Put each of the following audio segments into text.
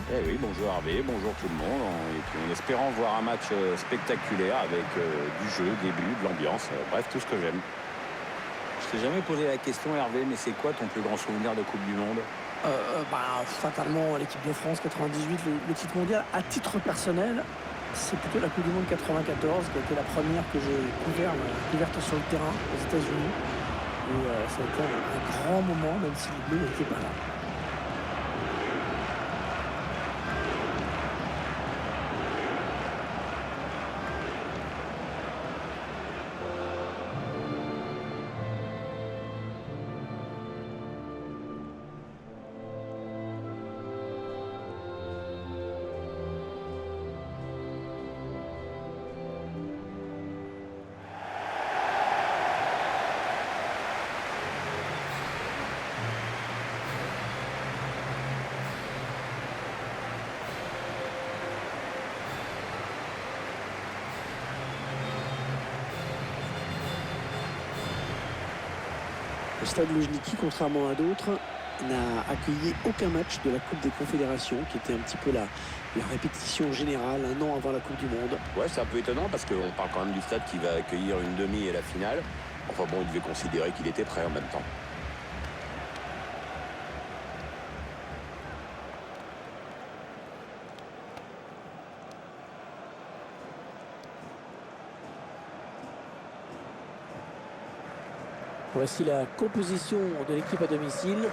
Eh oui, bonjour Hervé, bonjour tout le monde. Et puis en espérant voir un match spectaculaire avec du jeu, des buts, de l'ambiance, bref, tout ce que j'aime. Je t'ai jamais posé la question Hervé, mais c'est quoi ton plus grand souvenir de Coupe du Monde? Fatalement, l'équipe de France 98, le titre mondial. À titre personnel, c'est plutôt la Coupe du Monde 94 qui a été la première que j'ai couverte sur le terrain aux États-Unis. Et ça a été un grand moment, même si les Bleus n'étaient pas là. Le stade Loujniki, contrairement à d'autres, n'a accueilli aucun match de la Coupe des Confédérations, qui était un petit peu la répétition générale un an avant la Coupe du Monde. Ouais, c'est un peu étonnant parce qu'on parle quand même du stade qui va accueillir une demi et la finale. Enfin bon, il devait considérer qu'il était prêt en même temps. Voici la composition de l'équipe à domicile.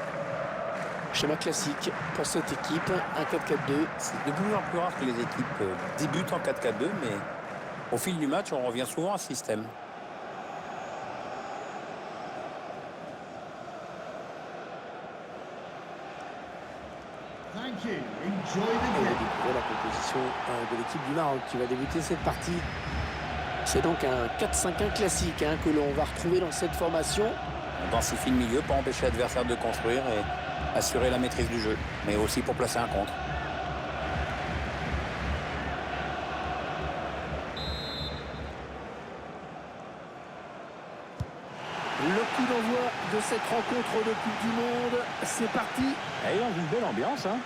Schéma classique pour cette équipe, un 4-4-2. C'est de plus en plus rare que les équipes débutent en 4-4-2, mais au fil du match, on revient souvent à ce système. On va découvrir la composition de l'équipe du Maroc qui va débuter cette partie. C'est donc un 4-5-1 classique que l'on va retrouver dans cette formation. On densifie le milieu pour empêcher l'adversaire de construire et assurer la maîtrise du jeu, mais aussi pour placer un contre. Le coup d'envoi de cette rencontre de Coupe du Monde, c'est parti. Et dans une belle ambiance, hein.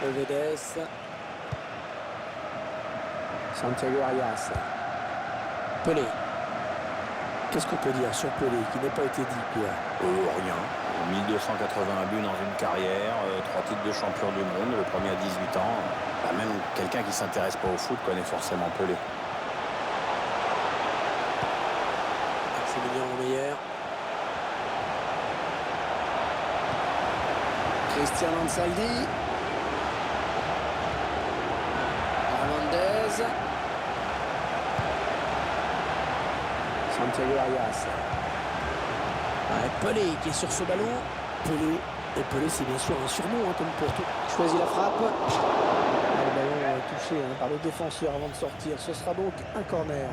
Evedes. Santiago Arias. Pelé. Qu'est-ce qu'on peut dire sur Pelé qui n'a pas été dit, Pierre? Rien. 1281 buts dans une carrière, 3 titres de champion du monde, le premier à 18 ans. Même quelqu'un qui ne s'intéresse pas au foot connaît forcément Pelé. Maximilien Meyer. Christian Ansaldi. Hernandez. Santiago Arias. Pelé qui est sur ce ballon. Pelé, c'est bien sûr un surnom, comme pour tout. Choisit la frappe. Le ballon est touché par le défenseur avant de sortir. Ce sera donc un corner.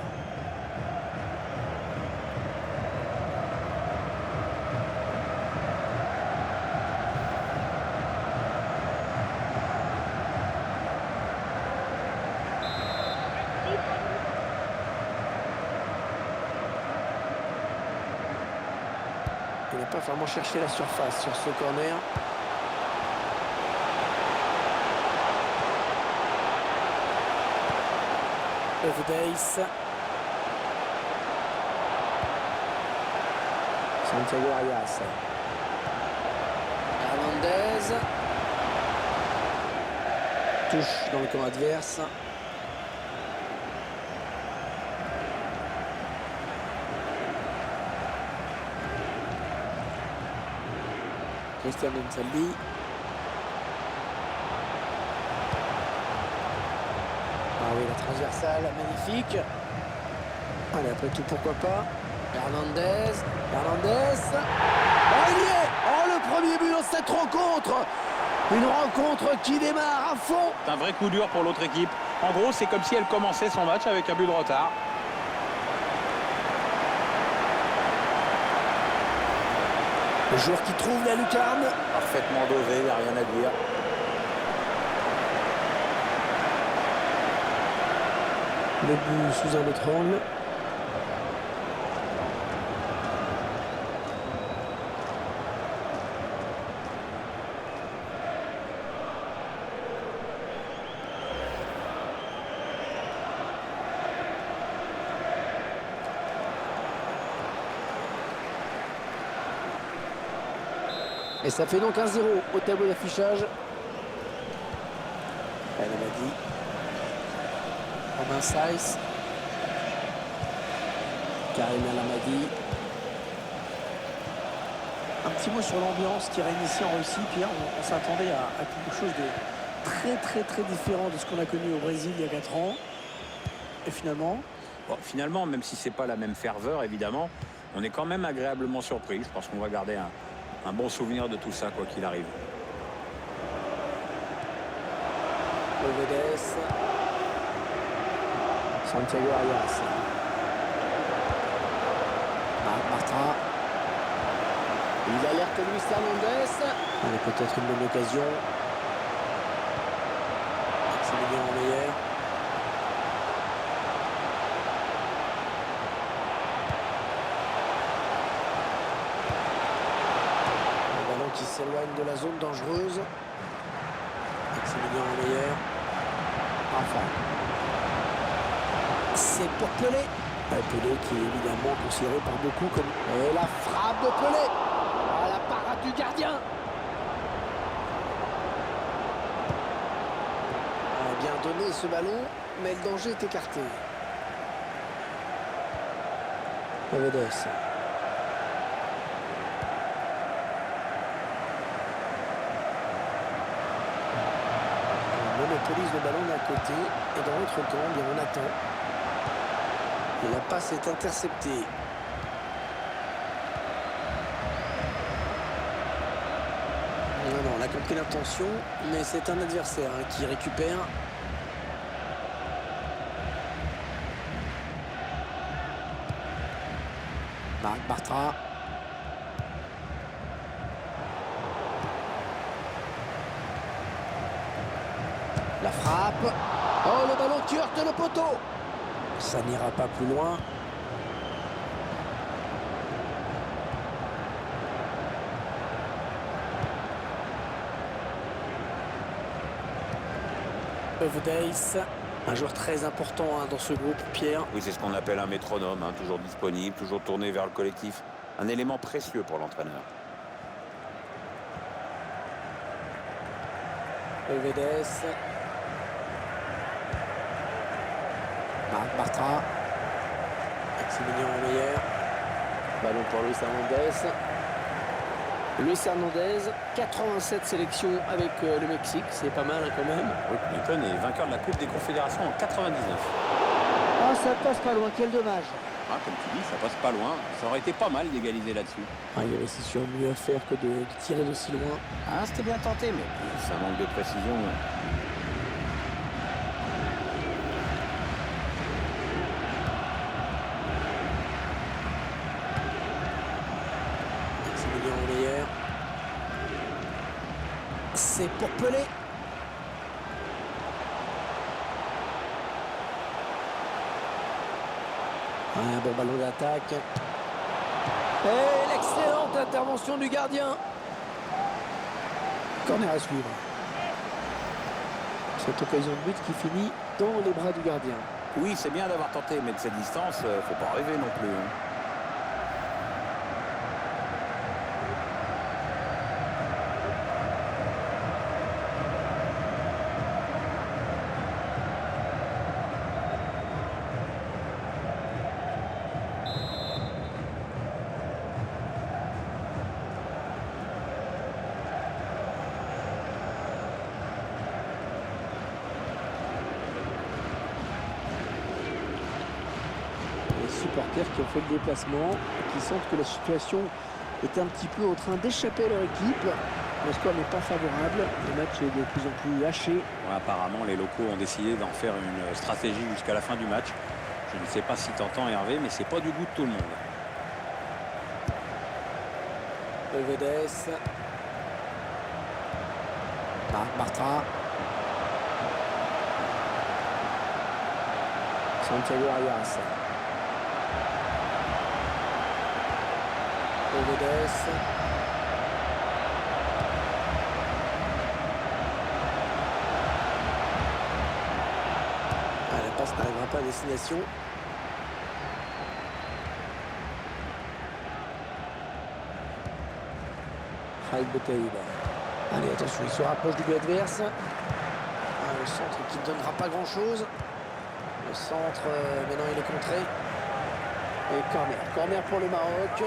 Il n'a pas vraiment cherché la surface sur ce corner. Evedes. Santiago Arias. Hernandez. Touche dans le camp adverse. Christian Ansaldi. Ah oui, la transversale, magnifique. Allez, après tout, pourquoi pas. Hernandez. Oh, il y est. Oh, le premier but dans cette rencontre. Une rencontre qui démarre à fond. C'est un vrai coup dur pour l'autre équipe. En gros, c'est comme si elle commençait son match avec un but de retard. Le joueur qui trouve la lucarne. Parfaitement dosé, il n'y a rien à dire. Le but sous un autre angle. Et ça fait donc 1-0 au tableau d'affichage. El Amadi. Romain Saïs. Karim El Amadi. Un petit mot sur l'ambiance qui règne ici en Russie. Pierre, on s'attendait à quelque chose de très différent de ce qu'on a connu au Brésil il y a 4 ans. Et finalement... Bon, finalement, même si c'est pas la même ferveur, évidemment, on est quand même agréablement surpris. Je pense qu'on va garder un bon souvenir de tout ça, quoi qu'il arrive. Ovedes. Santiago Arias. Marc Bartra. Il alerte Luis Hernandez. Allez, peut-être une bonne occasion. Maximilien Meyer. Le ballon qui s'éloigne de la zone dangereuse. Maximilien Meyer. Enfin. C'est pour Pelé. Pelé qui est évidemment considéré par beaucoup comme... Et la frappe de Pelé. À la parade du gardien. A bien donné ce ballon, mais le danger est écarté. Ovedes. On monopolise le ballon d'un côté et dans l'autre camp, bien on attend. Et la passe est interceptée. Non, on a compris l'intention, mais c'est un adversaire qui récupère. Marc Bartra. La frappe. Oh, le ballon qui heurte le poteau. Ça n'ira pas plus loin. Ovedes, un joueur très important dans ce groupe, Pierre. Oui, c'est ce qu'on appelle un métronome, toujours disponible, toujours tourné vers le collectif. Un élément précieux pour l'entraîneur. Ovedes. Marc Bartra. Maximilien Meyer. Ballon pour Luis Hernandez. Luis Hernandez, 87 sélections avec le Mexique, c'est pas mal quand même. Oui, Clinton est vainqueur de la Coupe des Confédérations en 99. Ah, ça passe pas loin, quel dommage. Ah, comme tu dis, ça passe pas loin. Ça aurait été pas mal d'égaliser là-dessus. Ah, il y avait c'est sûr mieux à faire que de tirer d'aussi loin. Ah, c'était bien tenté, mais ça manque de précision. C'est pour Pelé. Un bon ballon d'attaque. Et l'excellente intervention du gardien. Corner à suivre. Cette occasion de but qui finit dans les bras du gardien. Oui, c'est bien d'avoir tenté, mais de cette distance, faut pas rêver non plus. Supporters qui ont fait le déplacement et qui sentent que la situation est un petit peu en train d'échapper à leur équipe. Le score n'est pas favorable, le match est de plus en plus haché. Ouais, apparemment, les locaux ont décidé d'en faire une stratégie jusqu'à la fin du match. Je ne sais pas si t'entends, Hervé, mais c'est pas du goût de tout le monde. Ovedes. Marc Bartra. Santiago Arias. Ovedes. La passe n'arrivera pas à destination. Khalid Boutaïb. Allez, attention, il se rapproche du but adverse. Le centre qui ne donnera pas grand-chose. Le centre, maintenant il est contré. Et corner. Corner pour le Maroc.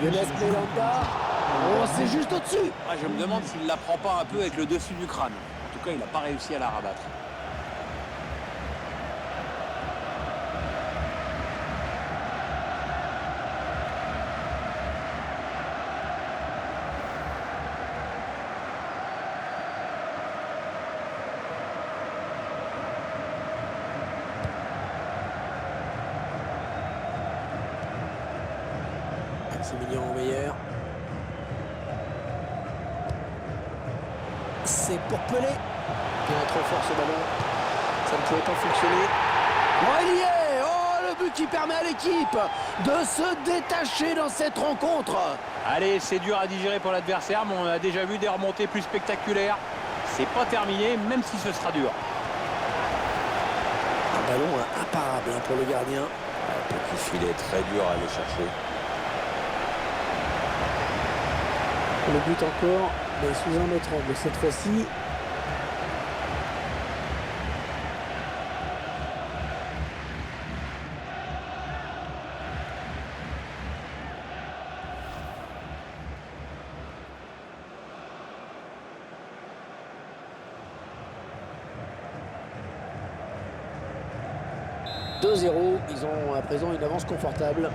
Younes Belhanda. Oh, c'est juste au-dessus. Ah, je me demande s'il ne la prend pas un peu avec le dessus du crâne. En tout cas, il n'a pas réussi à la rabattre. Maximilien Meyer. C'est pour Pelé. Bien trop fort ce ballon. Ça ne pouvait pas fonctionner. Oh, il y est. Oh, le but qui permet à l'équipe de se détacher dans cette rencontre. Allez, c'est dur à digérer pour l'adversaire, mais on a déjà vu des remontées plus spectaculaires. C'est pas terminé, même si ce sera dur. Un ballon imparable pour le gardien. Un petit filet très dur à aller chercher. Le but encore, mais sous un autre angle cette fois-ci. « 2-0, ils ont à présent une avance confortable.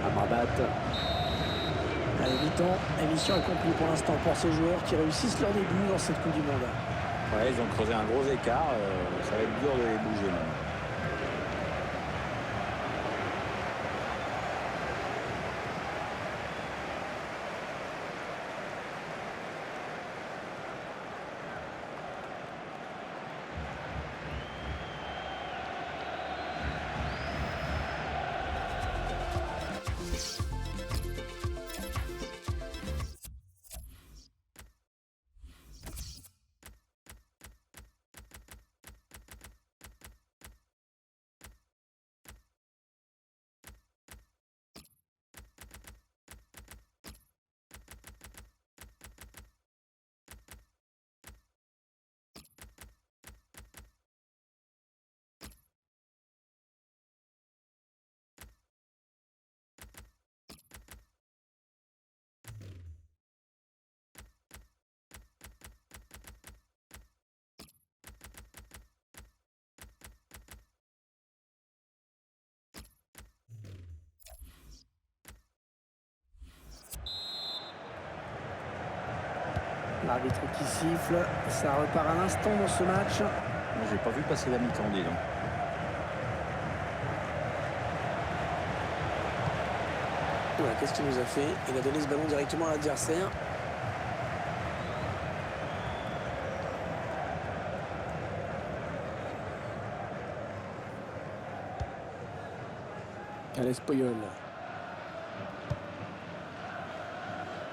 Amrabat. Allez, 8 ans, émission accomplie pour l'instant pour ces joueurs qui réussissent leur début dans cette Coupe du Monde. Ouais, ils ont creusé un gros écart, ça va être dur de les bouger même. L'arbitre qui siffle, ça repart à l'instant dans ce match. Moi, j'ai pas vu passer la mi-temps, dis donc. Voilà, qu'est-ce qu'il nous a fait? Il a donné ce ballon directement à l'adversaire. Alex Puyol.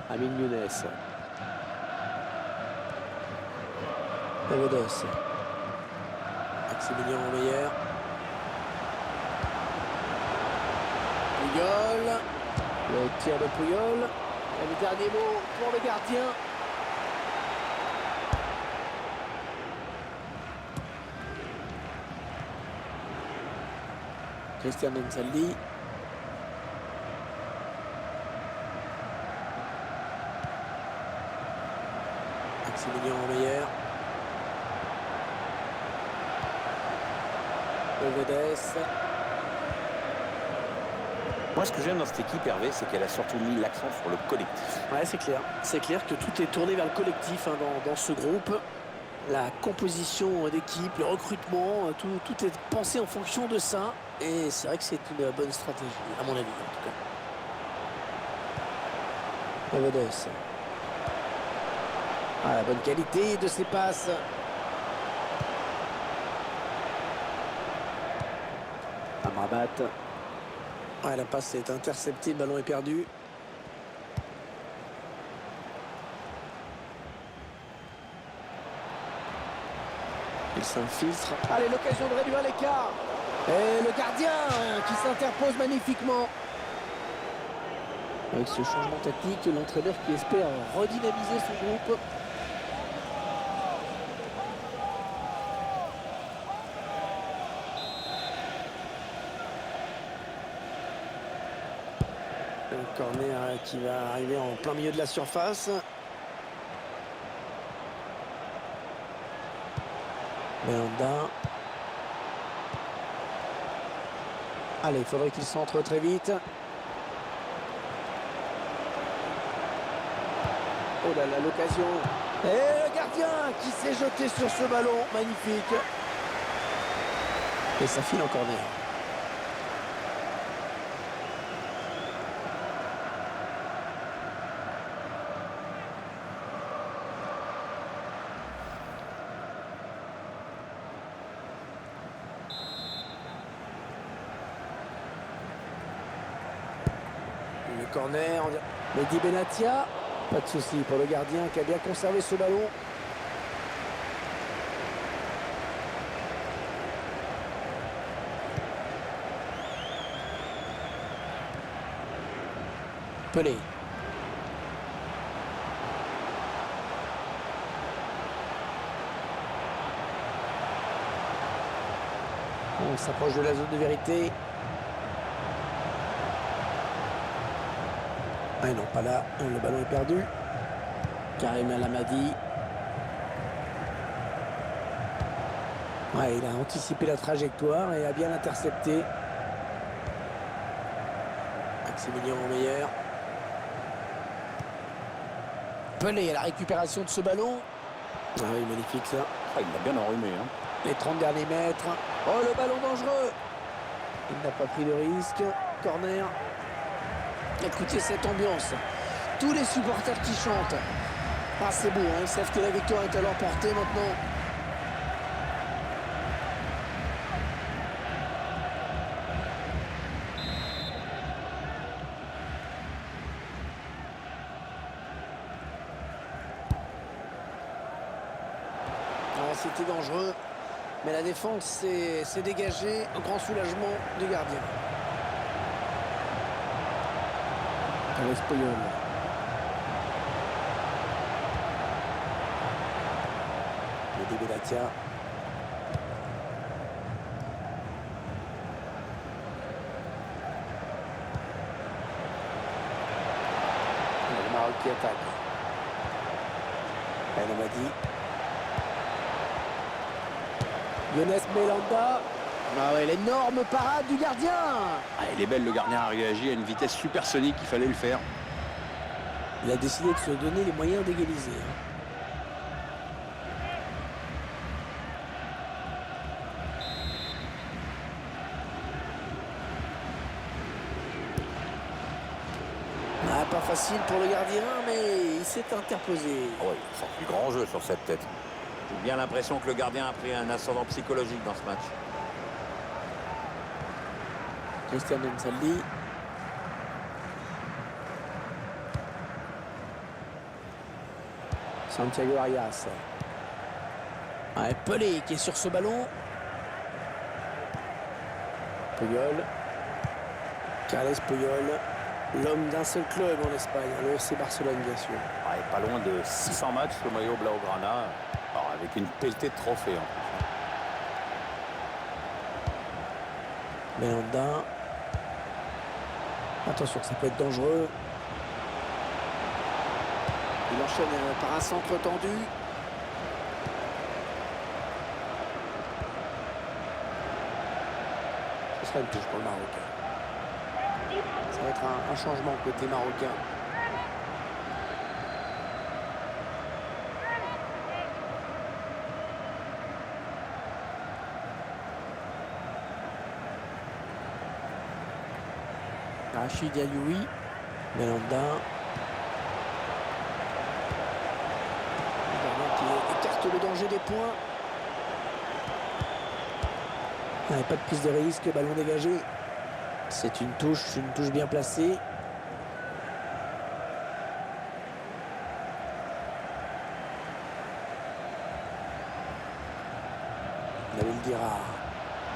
Amin Younes. Paredes. Maximilien Meyer. Puyol. Le tir de Puyol. Et le dernier mot pour le gardien. Christian Ansaldi. Maximilien Meyer. Paredes. Moi, ce que j'aime dans cette équipe, Hervé, c'est qu'elle a surtout mis l'accent sur le collectif. Ouais, c'est clair. C'est clair que tout est tourné vers le collectif hein, dans ce groupe. La composition d'équipe, le recrutement, tout est pensé en fonction de ça. Et c'est vrai que c'est une bonne stratégie, à mon avis, en tout cas. Paredes. Ah, la bonne qualité de ses passes. Rabat. Ouais, la passe est interceptée, le ballon est perdu. Il s'infiltre. Allez, l'occasion de réduire l'écart. Et le gardien qui s'interpose magnifiquement. Avec ce changement tactique, l'entraîneur qui espère redynamiser son groupe. Le corner qui va arriver en plein milieu de la surface. Belanda. Allez, il faudrait qu'il centre très vite. Oh là là, l'occasion. Et le gardien qui s'est jeté sur ce ballon. Magnifique. Et ça file en corner. Le corner. Mehdi Benatia. Pas de souci pour le gardien qui a bien conservé ce ballon. Pelé. On s'approche de la zone de vérité. Ah non, pas là. Le ballon est perdu. Karim El Amadi. Ouais, il a anticipé la trajectoire et a bien intercepté. Maximilien Meilleur. Pelé à la récupération de ce ballon. Ah oui, magnifique ça. Ah, il l'a bien enrhumé. Hein. Les 30 derniers mètres. Oh, le ballon dangereux. Il n'a pas pris de risque. Corner. Écoutez cette ambiance. Tous les supporters qui chantent. Ah, c'est beau, hein. Ils savent que la victoire est à leur portée maintenant. Ah, c'était dangereux. Mais la défense s'est dégagée. Un grand soulagement du gardien. Carles Puyol. Mehdi Benatia. Le Maroc qui attaque. El Amadi. Younes Belanda. Ah ouais, l'énorme parade du gardien. Ah, il est belle, le gardien a réagi à une vitesse supersonique, il fallait le faire. Il a décidé de se donner les moyens d'égaliser. Ah, pas facile pour le gardien, mais il s'est interposé. Oh, il a sorti grand jeu sur cette tête. J'ai bien l'impression que le gardien a pris un ascendant psychologique dans ce match. Christian Nsaldi. Santiago Arias. Ouais, Pelé qui est sur ce ballon. Puyol. Carles Puyol. L'homme d'un seul club en Espagne, le FC Barcelone bien sûr. Ah, il est pas loin de 600 matchs, le maillot Blaugrana. Alors, avec une pelletée de trophées en plus. Belanda. Attention, ça peut être dangereux. Il enchaîne par un centre tendu. Ce sera une touche pour le Marocain. Ça va être un changement côté marocain. Rachid Alioui. Belanda. Qui écarte le danger des points. Ouais, pas de prise de risque, ballon dégagé. C'est une touche bien placée. Nabil Dira.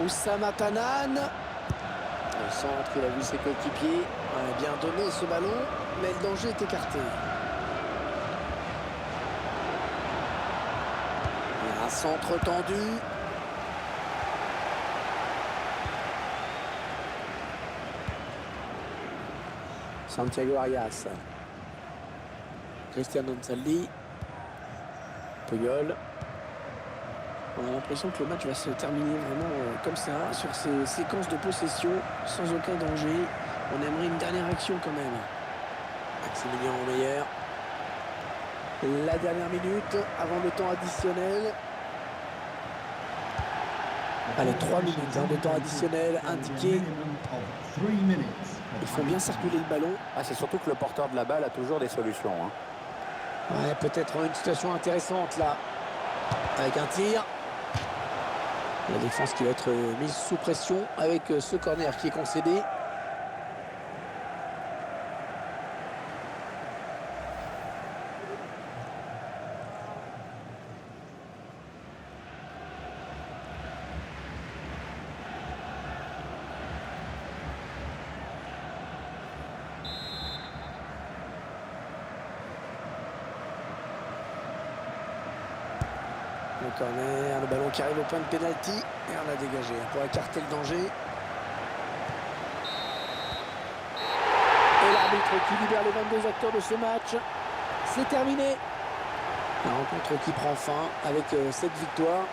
Oussama Tanan. Au centre, il a vu ses coéquipiers. Ouais, bien donné ce ballon, mais le danger est écarté. Il y a un centre tendu. Santiago Arias. Cristiano Ansaldi. Puyol. On a l'impression que le match va se terminer vraiment comme ça, sur ces séquences de possession, sans aucun danger. On aimerait une dernière action quand même. Maximilien Meyer. La dernière minute, avant le temps additionnel. Allez, 3 minutes de temps additionnel indiqué. Ils font bien circuler le ballon. Ah, c'est surtout que le porteur de la balle a toujours des solutions. Ouais, peut-être une situation intéressante là. Avec un tir. La défense qui va être mise sous pression avec ce corner qui est concédé. Le corner, le ballon qui arrive au point de pénalty et on a dégagé pour écarter le danger. Et l'arbitre qui libère les 22 acteurs de ce match. C'est terminé. La rencontre qui prend fin avec cette victoire.